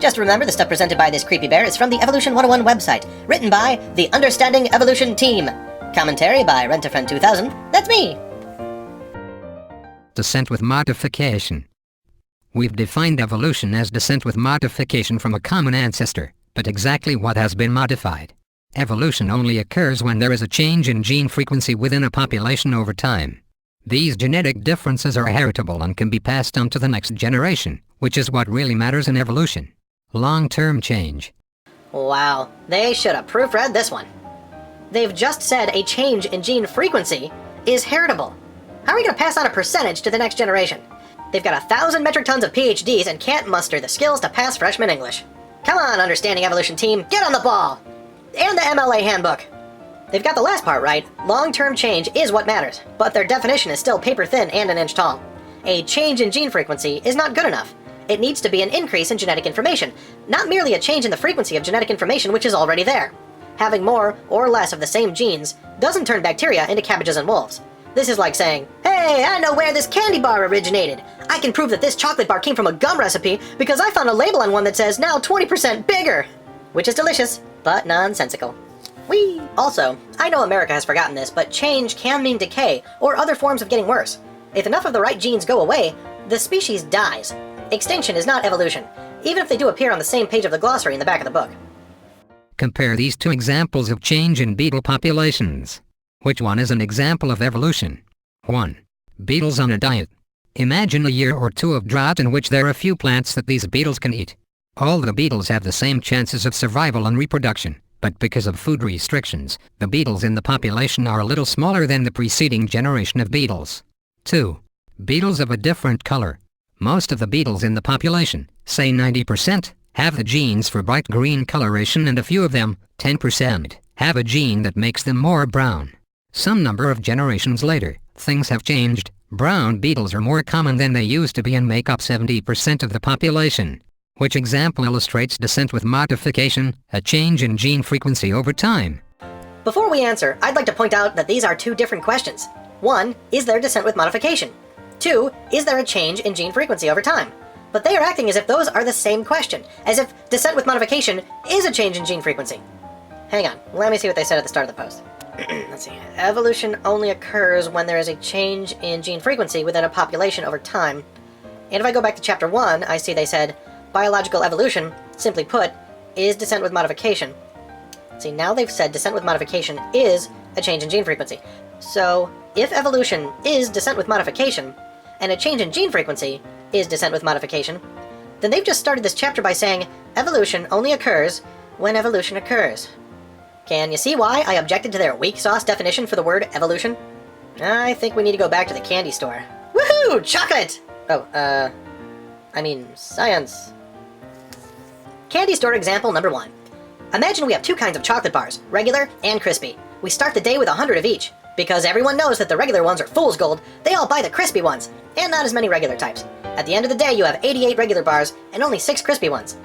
Just remember, the stuff presented by this creepy bear is from the Evolution 101 website, written by the Understanding Evolution team. Commentary by Rentafriend2000. That's me. Descent with modification. We've defined evolution as descent with modification from a common ancestor, but exactly what has been modified? Evolution only occurs when there is a change in gene frequency within a population over time. These genetic differences are heritable and can be passed on to the next generation, which is what really matters in evolution. Long-term change. Wow, they should have proofread this one. They've just said a change in gene frequency is heritable. How are we going to pass on a percentage to the next generation? They've got 1,000 metric tons of PhDs and can't muster the skills to pass freshman English. Come on, Understanding Evolution team, get on the ball! And the MLA handbook. They've got the last part right. Long-term change is what matters, but their definition is still paper thin and an inch tall. A change in gene frequency is not good enough. It needs to be an increase in genetic information, not merely a change in the frequency of genetic information which is already there. Having more or less of the same genes doesn't turn bacteria into cabbages and wolves. This is like saying, hey, I know where this candy bar originated. I can prove that this chocolate bar came from a gum recipe because I found a label on one that says now 20% bigger. Which is delicious, but nonsensical. Whee! Also, I know America has forgotten this, but change can mean decay or other forms of getting worse. If enough of the right genes go away, the species dies. Extinction is not evolution, even if they do appear on the same page of the glossary in the back of the book. Compare these two examples of change in beetle populations. Which one is an example of evolution? 1. Beetles on a diet. Imagine a year or two of drought in which there are few plants that these beetles can eat. All the beetles have the same chances of survival and reproduction, but because of food restrictions, the beetles in the population are a little smaller than the preceding generation of beetles. 2. Beetles of a different color. Most of the beetles in the population, say 90%, have the genes for bright green coloration, and a few of them, 10%, have a gene that makes them more brown. Some number of generations later, things have changed. Brown beetles are more common than they used to be and make up 70% of the population. Which example illustrates descent with modification, a change in gene frequency over time? Before we answer, I'd like to point out that these are two different questions. 1. Is there descent with modification? 2. Is there a change in gene frequency over time? But they are acting as if those are the same question, as if descent with modification is a change in gene frequency. Hang on, let me see what they said at the start of the post. Let's see. Evolution only occurs when there is a change in gene frequency within a population over time. And if I go back to chapter 1, I see they said, biological evolution, simply put, is descent with modification. See, now they've said descent with modification is a change in gene frequency. So, if evolution is descent with modification, and a change in gene frequency is descent with modification, then they've just started this chapter by saying evolution only occurs when evolution occurs. Can you see why I objected to their weak sauce definition for the word evolution? I think we need to go back to the candy store. Woohoo! Chocolate! Oh, I mean, science. Candy store example number 1. Imagine we have two kinds of chocolate bars, regular and crispy. We start the day with 100 of each. Because everyone knows that the regular ones are fool's gold, they all buy the crispy ones, and not as many regular types. At the end of the day, you have 88 regular bars and only 6 crispy ones.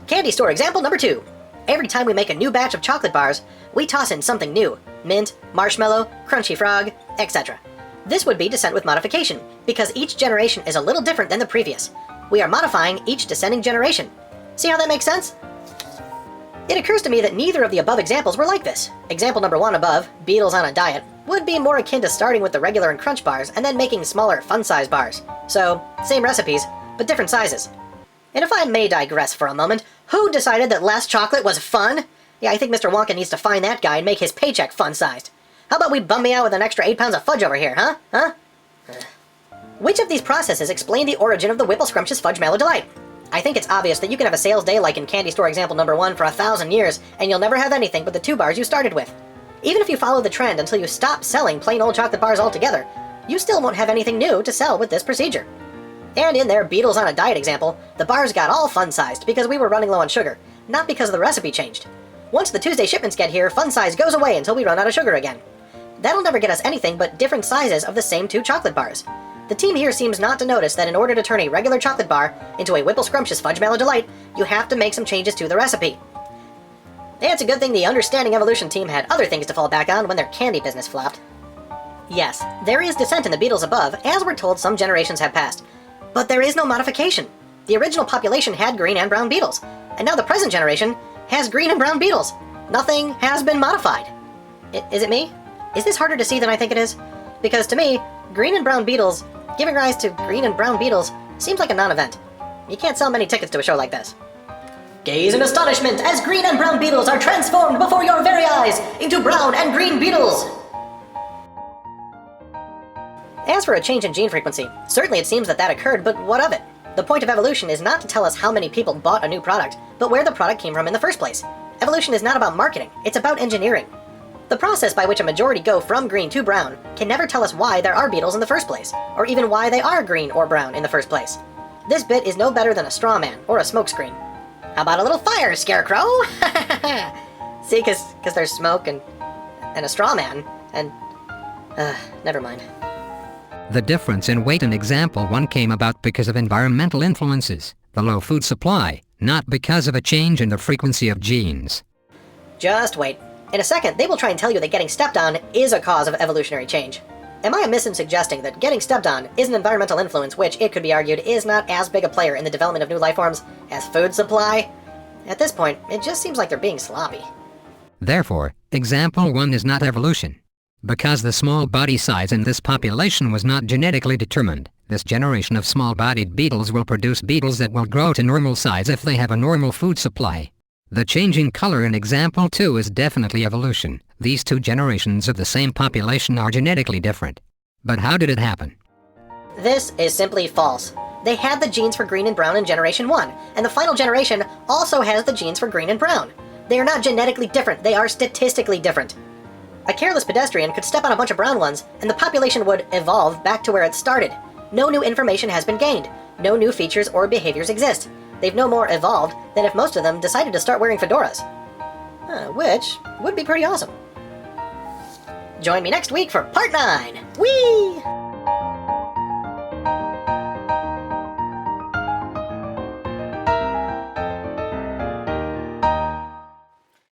Candy store example number 2. Every time we make a new batch of chocolate bars, we toss in something new. Mint, marshmallow, crunchy frog, etc. This would be descent with modification, because each generation is a little different than the previous. We are modifying each descending generation. See how that makes sense? It occurs to me that neither of the above examples were like this. Example number 1 above, beetles on a diet, would be more akin to starting with the regular and crunch bars and then making smaller, fun-size bars. So, same recipes, but different sizes. And if I may digress for a moment, who decided that less chocolate was fun? Yeah, I think Mr. Wonka needs to find that guy and make his paycheck fun-sized. How about we bum me out with an extra 8 pounds of fudge over here, huh? Which of these processes explain the origin of the Whipple Scrumptious Fudge Mallow Delight? I think it's obvious that you can have a sales day like in candy store example number 1 for 1,000 years, and you'll never have anything but the 2 bars you started with. Even if you follow the trend until you stop selling plain old chocolate bars altogether, you still won't have anything new to sell with this procedure. And in their beetles on a diet example, the bars got all fun-sized because we were running low on sugar, not because the recipe changed. Once the Tuesday shipments get here, fun size goes away until we run out of sugar again. That'll never get us anything but different sizes of the same 2 chocolate bars. The team here seems not to notice that in order to turn a regular chocolate bar into a Whipple Scrumptious Fudge Mallow Delight, you have to make some changes to the recipe. And it's a good thing the Understanding Evolution team had other things to fall back on when their candy business flopped. Yes, there is descent in the beetles above, as we're told some generations have passed. But there is no modification. The original population had green and brown beetles, and now the present generation has green and brown beetles. Nothing has been modified. Is it me? Is this harder to see than I think it is? Because to me, green and brown beetles, giving rise to green and brown beetles, seems like a non-event. You can't sell many tickets to a show like this. Gaze in astonishment as green and brown beetles are transformed before your very eyes into brown and green beetles! As for a change in gene frequency, certainly it seems that occurred, but what of it? The point of evolution is not to tell us how many people bought a new product, but where the product came from in the first place. Evolution is not about marketing, it's about engineering. The process by which a majority go from green to brown can never tell us why there are beetles in the first place, or even why they are green or brown in the first place. This bit is no better than a straw man or a smokescreen. How about a little fire, Scarecrow? See, because there's smoke and a straw man, and... never mind. The difference in weight in example 1 came about because of environmental influences, the low food supply, not because of a change in the frequency of genes. Just wait. In a second, they will try and tell you that getting stepped on is a cause of evolutionary change. Am I amiss in suggesting that getting stepped on is an environmental influence which, it could be argued, is not as big a player in the development of new life forms as food supply? At this point, it just seems like they're being sloppy. Therefore, example 1 is not evolution. Because the small body size in this population was not genetically determined, this generation of small-bodied beetles will produce beetles that will grow to normal size if they have a normal food supply. The changing color in example 2 is definitely evolution. These 2 generations of the same population are genetically different. But how did it happen? This is simply false. They had the genes for green and brown in generation 1, and the final generation also has the genes for green and brown. They are not genetically different, they are statistically different. A careless pedestrian could step on a bunch of brown ones, and the population would evolve back to where it started. No new information has been gained. No new features or behaviors exist. They've no more evolved than if most of them decided to start wearing fedoras. Which would be pretty awesome. Join me next week for Part 9! Whee!